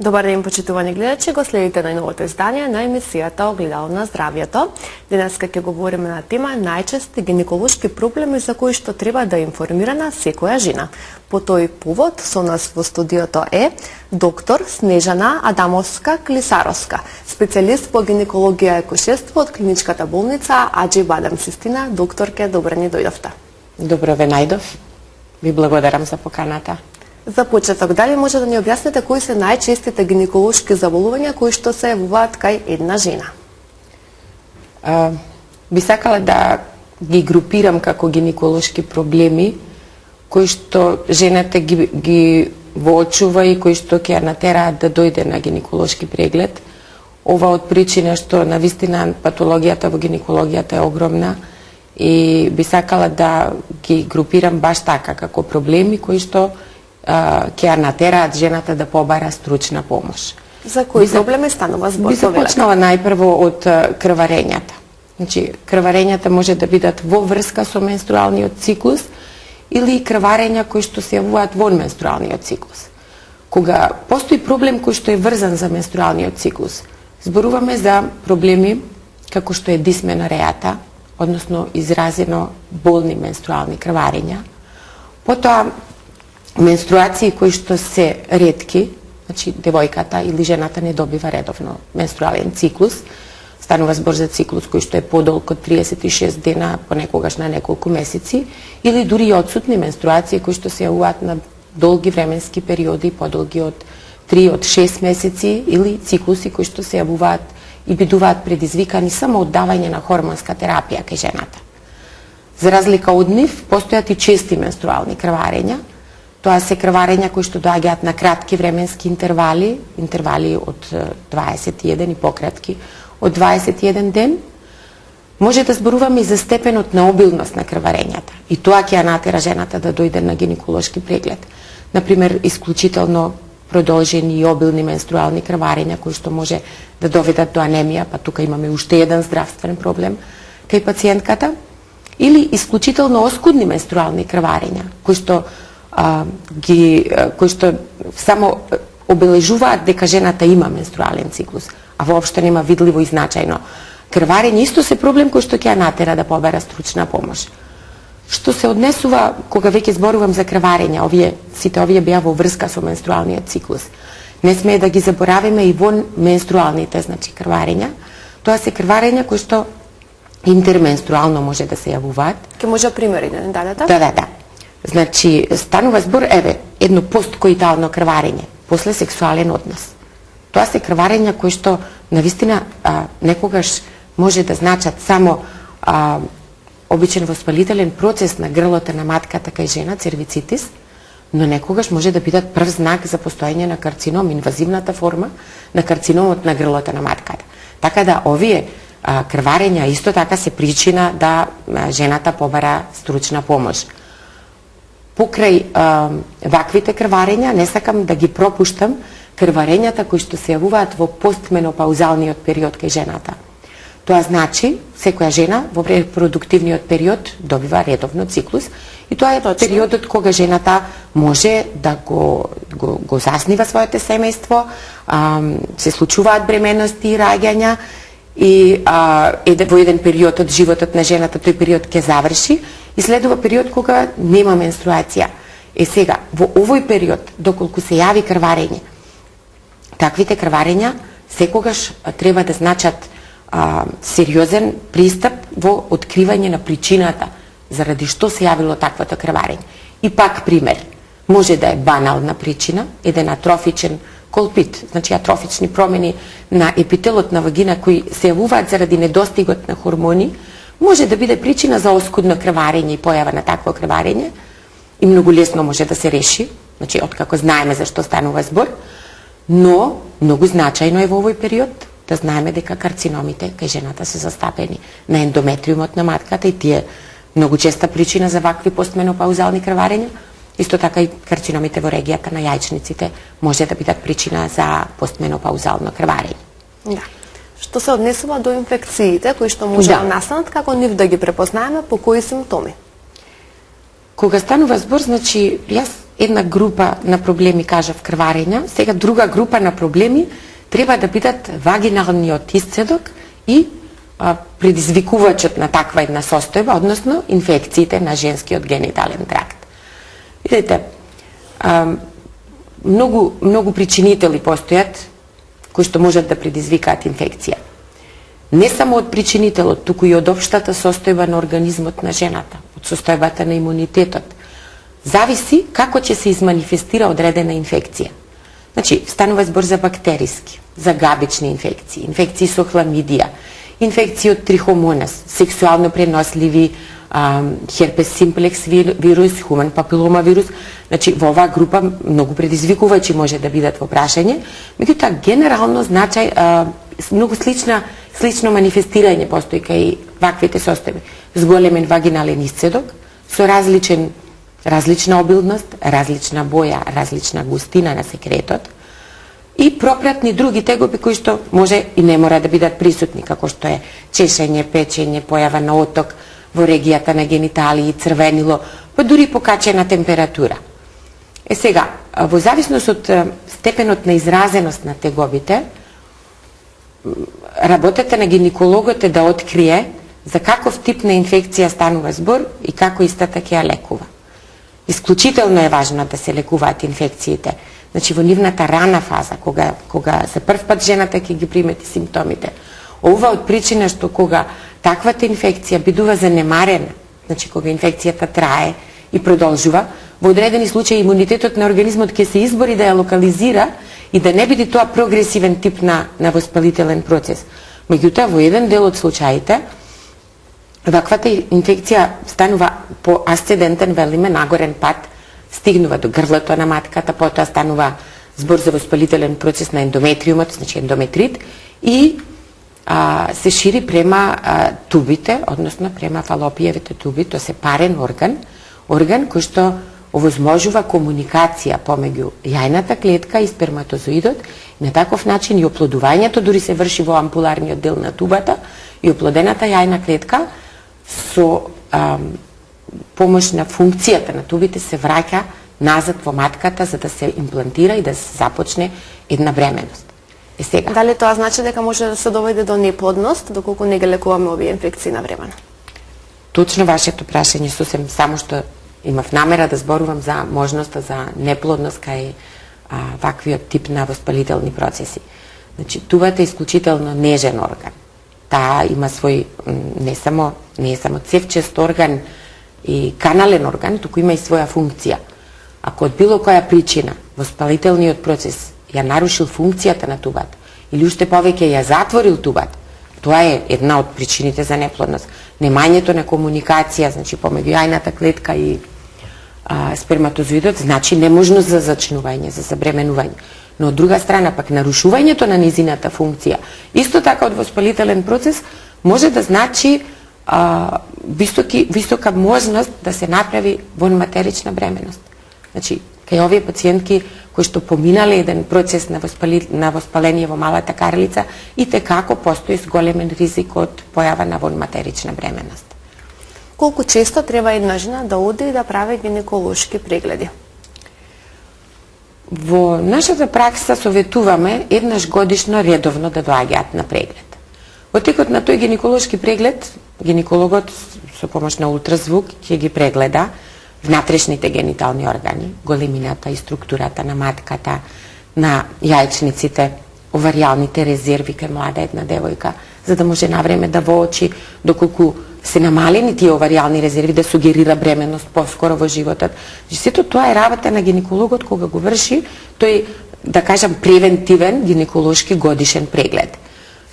Добар ден, почитувани гледачи, го следите најновото издание на емисијата Огледало на здравјето. Денеска ќе говориме на тема најчести гинеколошки проблеми за кои што треба да е информирана секоја жена. По тој повод со нас во студиото е доктор Снежана Адамовска-Клисаровска, специјалист по гинекологија и акушерство од клиничката болница Аџи Бадам Систина. Докторке, добро ни дојдовте. Добро ве најдов. Ви благодарам за поканата. За почеток, дали може да ни објасните кои се најчестите гинеколошки заболувања кои што се јавуваат кај една жена? Би сакала да ги групирам како гинеколошки проблеми кои што жената ги воочува и кои што ќе ја натераат да дојде на гинеколошки преглед. Ова од причина што навистина патологијата во гинекологијата е огромна и би сакала да ги групирам баш така како проблеми кои што ќе ја натераат жената да побара стручна помош. За кои проблеми станува збор? Би започнала најпрво од крварењата. Значи, крварењата може да бидат во врска со менструалниот циклус или крварења кои што се јавуваат во менструалниот циклус. Кога постои проблем кој што е врзан за менструалниот циклус, зборуваме за проблеми како што е дисменорејата, односно изразено болни менструални крварења. Потоа менструации кои што се ретки, значи девојката или жената не добива редовно менструален циклус, станува збор за циклус кој што е подолг од 36 дена, понекогаш на неколку месеци, или дури и отсутни менструации кои што се јавуваат на долги временски периоди, подолги од 3 од 6 месеци, или циклуси кои што се јавуваат и бидуваат предизвикани само од давање на хормонска терапија кај жената. За разлика од нив, постојат и чести менструални крварења. Тоа се крварења кои што доаѓаат на кратки временски интервали од 21 и пократки од 21 ден. Може да зборуваме и за степенот на обилност на крварењата. И тоа ќе ја натера жената да дојде на гинеколошки преглед. Например, исклучително продолжени и обилни менструални крварења кои што може да доведат до анемија, па тука имаме уште еден здравствен проблем кај пациентката, или исклучително оскудни менструални крварења кои што само обележуваат дека жената има менструален циклус, а воопшто нема видливо и значајно крварење, исто се проблем кој што ќе ја натера да побара стручна помош. Што се однесува, кога веќе зборувам за крварења, сите овие беа во врска со менструалниот циклус. Не смее да ги заборавиме и во менструалните, значи крварења. Тоа се крварења кои што интерменструално може да се јавуваат. Ке може примери да не дадете? Да. Значи, станува збор, едно посткоитално крварење, после сексуален однос. Тоа се крварења кои што, навистина, некогаш може да значат само обичен воспалителен процес на грлото на матката кај жена, цервицитис, но некогаш може да бидат прв знак за постоење на карцином, инвазивната форма на карциномот на грлото на матката. Така да, овие крварења исто така се причина да жената побара стручна помош. Покрај ваквите крварења, не сакам да ги пропуштам крварењата кои што се јавуваат во постменопаузалниот период кај жената. Тоа значи, секоја жена во репродуктивниот период добива редовно циклус и тоа е периодот кога жената може да го заснива своето семејство, се случуваат бременности и раѓања и во еден период од животот на жената тој период ќе заврши и следува период кога нема менструација. Сега, во овој период, доколку се јави крварење, таквите крварења секогаш треба да значат сериозен пристап во откривање на причината заради што се јавило таквото крварење. И пак пример, може да е банална причина, еден атрофичен колпит, значи атрофични промени на епителот на вагина кои се јавуваат заради недостигот на хормони, може да биде причина за оскудно крварење и појава на такво крварење и многу лесно може да се реши, значи откако знаеме за што станува збор, но многу значајно е во овој период да знаеме дека карциномите кај жената се застапени на ендометриумот на матката и тие многу честа причина за вакви постменопаузални крварења. Исто така и карциномите во регијата на јајчниците може да бидат причина за постменопаузално крварење. Да. Што се однесува до инфекциите кои што може да настанат, како нив да ги препознаеме, по кои симптоми? Кога станува збор, значи, јас една група на проблеми, кажав, крварења, сега друга група на проблеми треба да бидат вагиналниот исцедок и предизвикувачот на таква една состојба, односно инфекциите на женскиот генитален тракт. Видите, многу причинители постојат кои што можат да предизвикаат инфекција. Не само од причинителот, туку и од општата состојба на организмот на жената, од состојбата на имунитетот. Зависи како ќе се изманифестира одредена инфекција. Значи, станува збор за бактериски, за габични инфекции, инфекции со хламидија, инфекции од трихомонас, сексуално преносливи, херпес симплекс вирус, хумен папилома вирус. Значи, во оваа група многу предизвикувачи може да бидат во прашање, меѓутоа генерално многу слично манифестирање постои кај ваквите состојби. Зголемен вагинален исцедок со различна обилност, различна боја, различна густина на секретот и пропратни други тегоби кои што може и не мора да бидат присутни, како што е чешење, печење, појава на оток во регијата на гениталии, црвенило, па дури покачена температура. Сега, во зависност од степенот на изразеност на тегобите, работата на гинекологот е да открие за каков тип на инфекција станува збор и како истата ќе ја лекува. Исклучително е важно да се лекуваат инфекциите. Значи, во нивната рана фаза, кога за прв пат жената ќе ги примети симптомите. Ова од причина што кога таквата инфекција бидува занемарена, значи кога инфекцијата трае и продолжува, во одредени случаи имунитетот на организмот ќе се избори да ја локализира и да не биде тоа прогресивен тип на воспалителен процес. Меѓутоа, во еден дел од случаите, ваквата инфекција станува по асцендентен, велиме, нагорен пат, стигнува до грлото на матката, потоа станува збор за воспалителен процес на ендометриумот, значи ендометрит, и се шири према тубите, односно према фалопиевите туби, тоа се парен орган кој што овозможува комуникација помеѓу јајната клетка и сперматозоидот, и на таков начин и оплодувањето дури се врши во ампуларниот дел на тубата и оплодената јајна клетка со помош на функцијата на тубите се враќа назад во матката за да се имплантира и да се започне една бременост. Сега. Дали тоа значи дека може да се доведе до неплодност доколку не ги лекуваме овие инфекции навремено? Точно вашето прашање, сосем само што имав намера да зборувам за можноста за неплодност кај ваквиот тип на воспалителни процеси. Значи, тубата е исклучително нежен орган. Таа има свој не е само цевчест орган и канален орган, туку има и своја функција. Ако од било која причина воспалителниот процес ја нарушил функцијата на тубата или уште повеќе ја затворил тубата, тоа е една од причините за неплодност. Немањето на комуникација, значи помеѓу јајната клетка и сперматозоидот, значи неможност за зачнување, за забременување. Но од друга страна пак нарушувањето на низината функција, исто така од воспалителен процес, може да значи висока можност да се направи вонматерична бременост. Значи, кај овие пациентки кои што поминале еден процес на воспаление во малата карлица, и текако постои зголемен ризик од појава на вонматерична бременост. Колку често треба една жена да оди и да прави гинеколошки прегледи? Во нашата пракса советуваме еднаш годишно редовно да доаѓаат на преглед. Во текот на тој гинеколошки преглед, гинекологот со помош на ултразвук ќе ги прегледа внатрешните генитални органи, големината и структурата на матката, на јајчниците, оваријалните резерви кај млада една девојка, за да може навреме да воочи доколку се намалени тие оваријални резерви, да сугерира бременост поскоро во животот. Сето тоа е работа на гинекологот кога го врши тој, да кажам, превентивен гинеколошки годишен преглед.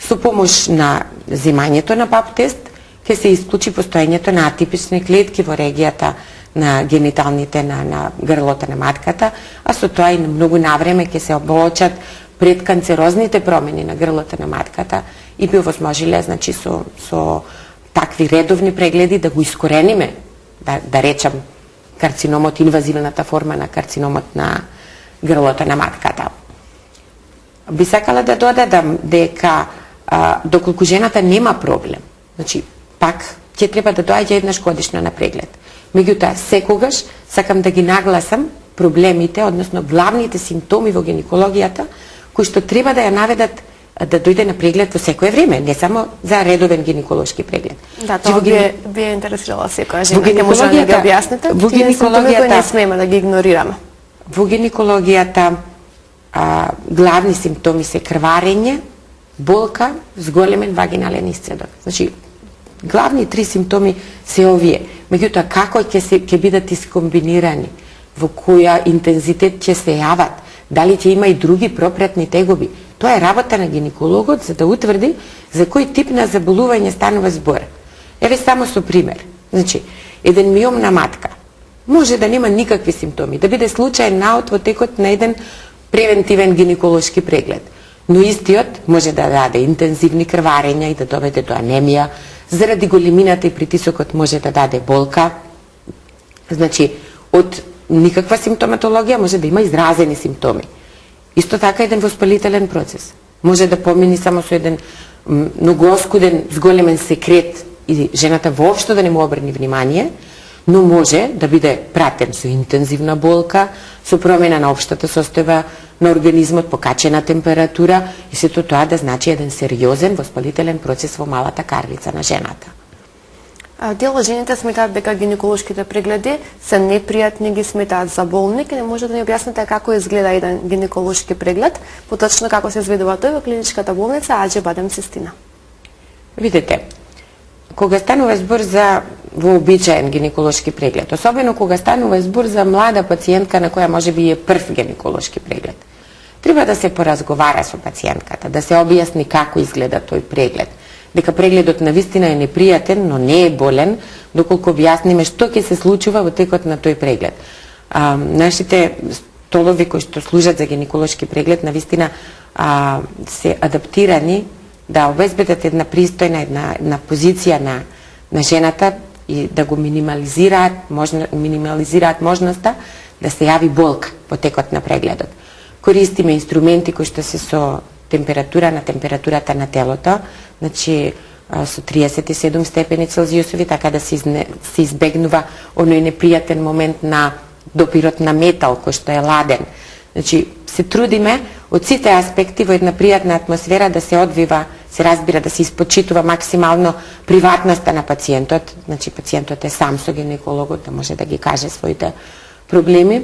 Со помош на земањето на пап тест ќе се исклучи постоењето на атипични клетки во регијата на гениталните на грлото на матката, а со тоа и многу навреме ќе се обоочат предканцерозните промени на грлото на матката и би овозможиле, значи, со такви редовни прегледи да го искорениме, да речам, карциномот, инвазивната форма на карциномот на грлото на матката. Би сакала да додадам дека доколку жената нема проблем, значи, пак ќе треба да доаѓа еднаш годишно на преглед. Меѓутоа, секогаш сакам да ги нагласам проблемите, односно главните симптоми во гинекологијата, кои што треба да ја наведат да дојде на преглед во секое време, не само за редовен гинеколошки преглед. Да, тоа би е интересирала секоја жена. Во може да ги објасните? Во гинекологијата не смееме да ги игнорираме. Во гинекологијата главни симптоми се крварење, болка, зголемен вагинален исцедок. Значи, главни 3 симптоми се овие. Меѓутоа, како ќе бидат искомбинирани, во која интензитет ќе се јават, дали ќе има и други пропратни тегоби, тоа е работа на гинекологот за да утврди за кој тип на заболување станува збор. Еве само со пример. Значи, еден миом на матка може да нема никакви симптоми, да биде случаен наод во текот на еден превентивен гинеколошки преглед. Но истиот може да даде интензивни крварења и да доведе до анемија, заради големината и притисокот може да даде болка. Значи, од никаква симптоматологија може да има изразени симптоми. Исто така еден воспалителен процес. Може да помини само со еден многу оскуден зголемен секрет и жената воопшто да не му обрни внимание, но може да биде пратен со интензивна болка, со промена на општата состојба на организмот, покачена температура и сето тоа да значи еден сериозен воспалителен процес во малата карлица на жената. Дел од жените сметаат дека гинеколошките прегледи се непријатни, ги сметаат за болни. Не може да ни објасните како изгледа еден гинеколошки преглед, поточно како се изведува тој во клиничката болница Аџи Бадем Цистина. Видете, кога станува збор за вообичаен гинеколошки преглед, особено кога станува збор за млада пациентка на која можеби е прв гинеколошки преглед, треба да се поразговара со пациентката, да се објасни како изгледа тој преглед, дека прегледот навистина е непријатен, но не е болен, доколку објасниме што ќе се случува во текот на тој преглед. Нашите столови кои што служат за гинеколошки преглед навистина се адаптирани да обезбедат една пристојна, една позиција на жената и да го минимализираат можноста да се јави болка во текот на прегледот. Користиме инструменти кои што се со температурата на телото, значи со 37 степени Целзиусови, така да се избегнува оној непријатен момент на допирот на метал кој што е ладен. Значи, се трудиме од сите аспекти во една пријатна атмосфера да се одвива, се разбира, да се испочитува максимално приватноста на пациентот, значи пациентот е сам со гинекологот, да може да ги каже своите проблеми,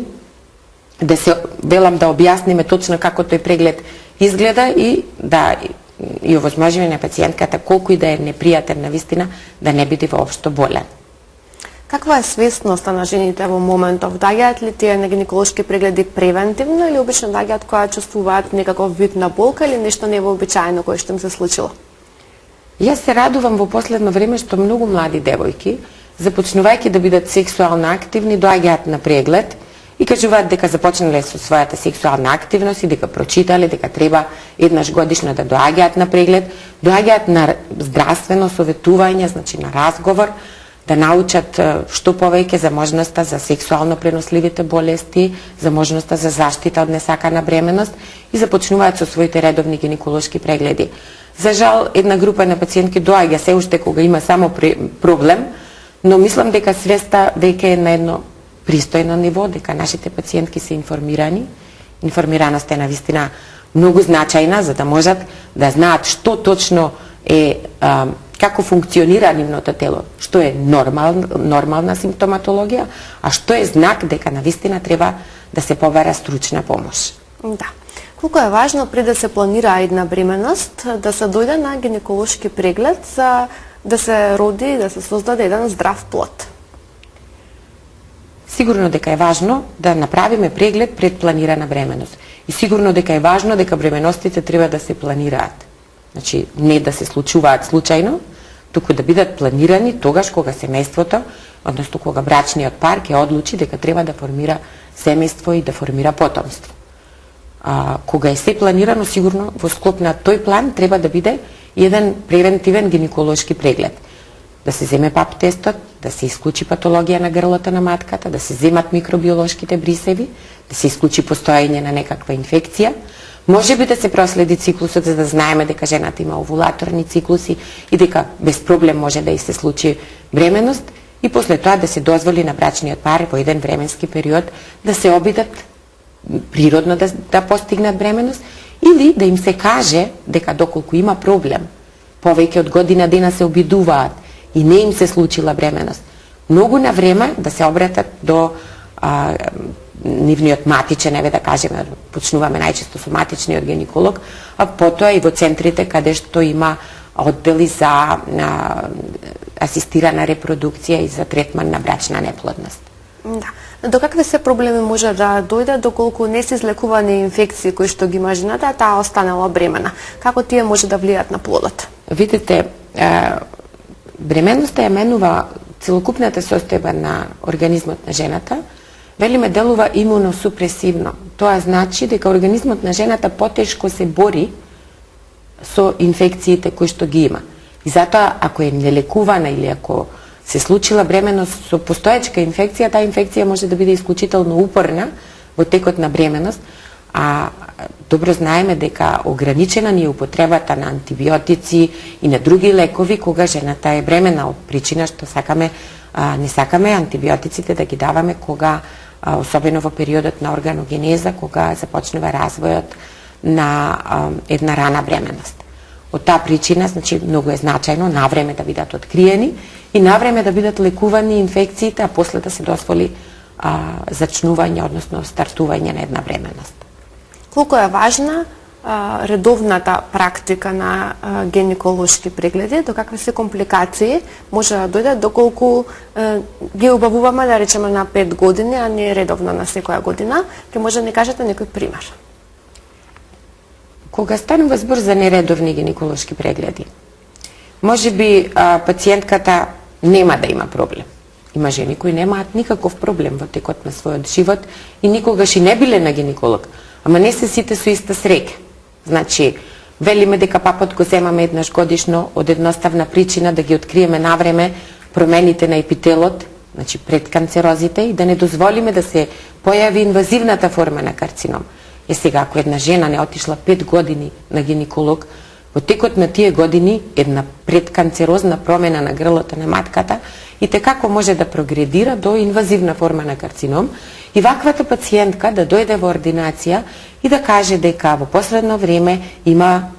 да се велам да објасниме точно како тој преглед изгледа и да и овозможиме на пациентката колку и да е непријатен навистина да не биде воопшто болен. Каква е свесноста на жените во моментов? Доаѓаат ли тие на гинеколошки прегледи превентивно или обично доаѓаат кога чувствуваат некаков вид на болка или нешто невообичаено кое што им се случило? Јас се радувам во последно време што многу млади девојки, започнувајќи да бидат сексуално активни, доаѓаат на преглед и кажуваат дека започнале со својата сексуална активност и дека прочитале дека треба еднаш годишно да доаѓаат на преглед, доаѓаат на здравствено советување, значи на разговор, да научат што повеќе за можноста за сексуално преносливите болести, за можноста за заштита од несакана бременост и започнуваат со своите редовни гинеколошки прегледи. За жал, една група на пациентки доаѓа се уште кога има само проблем, но мислам дека свеста веќе е на едно пристојно ниво, дека нашите пациентки се информирани. Информираноста е навистина многу значајна за да можат да знаат што точно е како функционира нивното тело, што е нормална симптоматологија, а што е знак дека навистина треба да се побара стручна помош. Да. Колку е важно пред да се планира една бременост, да се дојде на гинеколошки преглед за да се роди, да се создаде еден здрав плод? Сигурно дека е важно да направиме преглед пред планирана бременост. И сигурно дека е важно дека бременостите треба да се планираат. Значи, не да се случуваат случајно, туку да бидат планирани тогаш кога семејството, односно кога брачниот пар ќе одлучи дека треба да формира семејство и да формира потомство. Кога е се планирано, сигурно во склоп на тој план треба да биде еден превентивен гинеколошки преглед. Да се земе пап тестот, да се исклучи патологија на грлото на матката, да се земат микробиолошките брисеви, да се исклучи постоење на некаква инфекција. Може би да се проследи циклусот за да знаеме дека жената има овулаторни циклуси и дека без проблем може да и се случи бременост и после тоа да се дозволи на брачниот пар во еден временски период да се обидат природно да постигнат бременост, или да им се каже дека доколку има проблем, повеќе од година дена се обидуваат и не им се случила бременост, многу на време да се обратат до нивниот матичен, да кажеме, почнуваме најчесто со матичниот гинеколог, а потоа и во центрите каде што има оддели за асистирана репродукција и за третман на брачна неплодност. Да. До какви се проблеми може да дојде доколку не се излекувани инфекции кои што ги има жената, а таа останала бремена? Како тие може да влијат на плодот? Видите, бременоста ја менува целокупната состојба на организмот на жената, велиме делува имуносупресивно. Тоа значи дека организмот на жената потешко се бори со инфекциите кои што ги има. И затоа, ако е нелекувана или ако се случила бременост со постоечка инфекција, таа инфекција може да биде исклучително упорна во текот на бременост, а добро знаеме дека ограничена ни е употребата на антибиотици и на други лекови кога жената е бремена, од причина што не сакаме антибиотиците да ги даваме кога, особено во периодот на органогенеза, кога започнува развојот на една рана бременост. Од таа причина, значи, многу е значајно навреме да бидат откриени и навреме да бидат лекувани инфекциите, а после да се дозволи зачнување, односно стартување на една бременост. Колку е важна редовната практика на гинеколошки прегледи, до какви се компликации може да дојдат доколку ги обавуваме, да речеме, на 5 години, а не редовно на секоја година? Ке може да ни кажете некој пример? Кога станува збор за нередовни гинеколошки прегледи, може би пациентката нема да има проблем. Има жени кои немаат никаков проблем во текот на својот живот и никогаш и не биле на гинеколог, ама не се сите со иста среќа. Значи, велиме дека папот го земаме еднаш годишно од едноставна причина да ги откриеме навреме промените на епителот, значи предканцерозите, и да не дозволиме да се појави инвазивната форма на карцином. Сега, ако една жена не отишла 5 години на гинеколог, во текот на тие години една предканцерозна промена на грлото на матката и како може да прогредира до инвазивна форма на карцином, и ваквата пациентка да дојде во ординација и да каже дека во последно време има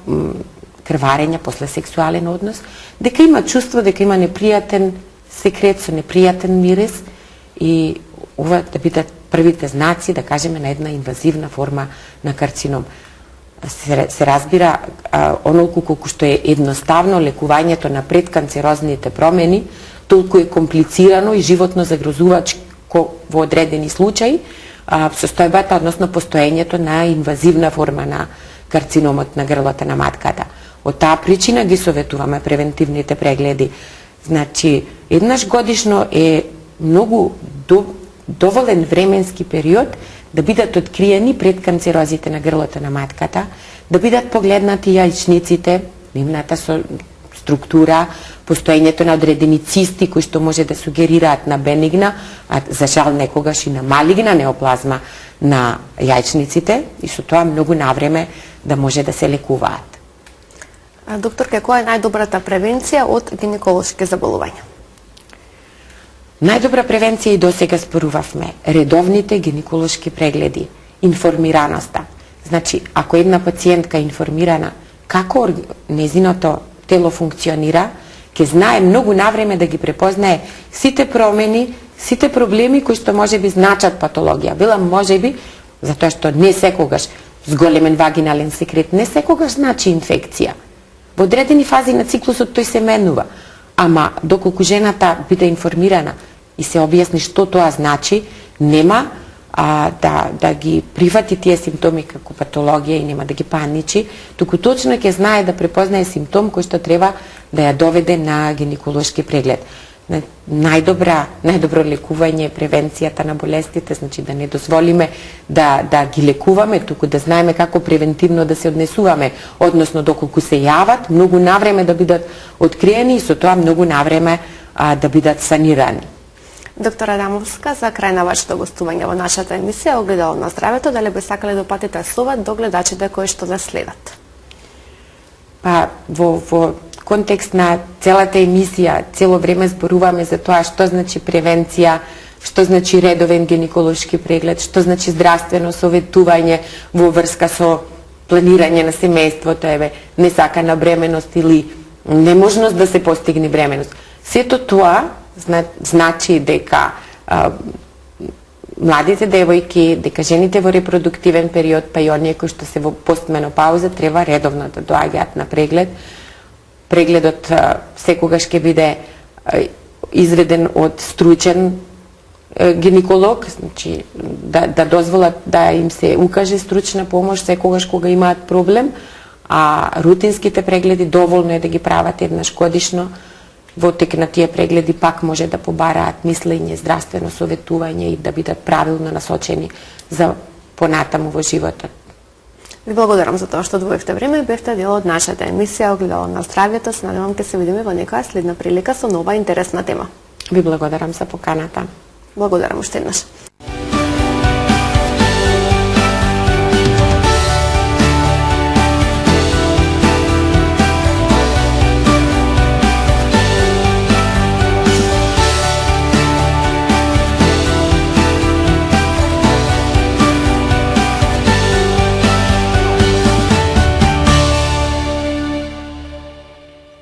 крварење после сексуален однос, дека има чувство, дека има непријатен секрет со непријатен мирис, и ова да бидат првите знаци, да кажеме, на една инвазивна форма на карцином. Се разбира, онолку колку што е едноставно лекувањето на предканцерозните промени, толку е комплицирано и животно загрозувачко во одредени случаи состојбата, односно постоењето на инвазивна форма на карциномот на грлото на матката. Од таа причина ги советуваме превентивните прегледи. Значи, еднаш годишно е многу доволен временски период да бидат откриени предканцерозите на грлото на матката, да бидат погледнати јајчниците, нивната структура, постоењето на одредени цисти кои што може да сугерираат на бенигна, а за жал некогаш и на малигна неоплазма на јајчниците, и со тоа многу навреме да може да се лекуваат. Доктор, која е најдобрата превенција од гинеколошки заболувања? Најдобра превенција и досега спорувавме редовните гинеколошки прегледи, информираноста. Значи, ако една пациентка е информирана како незиното тело функционира, ќе знае многу навреме да ги препознае сите промени, сите проблеми кои што може би значат патологија. Велам може би, затоа што не секогаш зголемен вагинален секрет, не секогаш значи инфекција. Во одредени фази на циклусот тој се менува, ама доколку жената биде информирана и се објасни што тоа значи, нема да ги прифати тие симптоми како патологија и нема да ги паничи, туку точно ќе знае да препознае симптом кој што треба да ја доведе на гинеколошки преглед. Најдобро лекување е превенцијата на болестите, значи да не дозволиме да ги лекуваме, туку да знаеме како превентивно да се однесуваме, односно доколку се јават, многу навреме да бидат откриени и со тоа многу навреме да бидат санирани. Доктор Адамовска, за крај на вашето гостување во нашата емисија Огледало на здравето, дали би сакале да упатите совет до гледачите кои што да следат? Во контекст на целата емисија цело време зборуваме за тоа што значи превенција, што значи редовен гинеколошки преглед, што значи здравствено советување во врска со планирање на семејството, несакана бременост или неможност да се постигне бременост. Сето тоа значи дека младите девојки, дека жените во репродуктивен период, па и оние кои што се во постменопауза, треба редовно да доаѓаат на преглед. Прегледот секогаш ќе биде изведен од стручен гинеколог, значи да дозволат да им се укаже стручна помош секогаш кога имаат проблем, а рутинските прегледи доволно е да ги прават еднаш годишно. Во тек на тие прегледи пак може да побараат мислење, здравствено советување и да бидат правилно насочени за понатаму во животот. Ви благодарам за тоа што одвоивте време и бевте дел од нашата емисија Огледало на здравјето. Се надевам ќе се видиме во некоја следна прилика со нова интересна тема. Ви благодарам за поканата. Благодарам уште еднаш.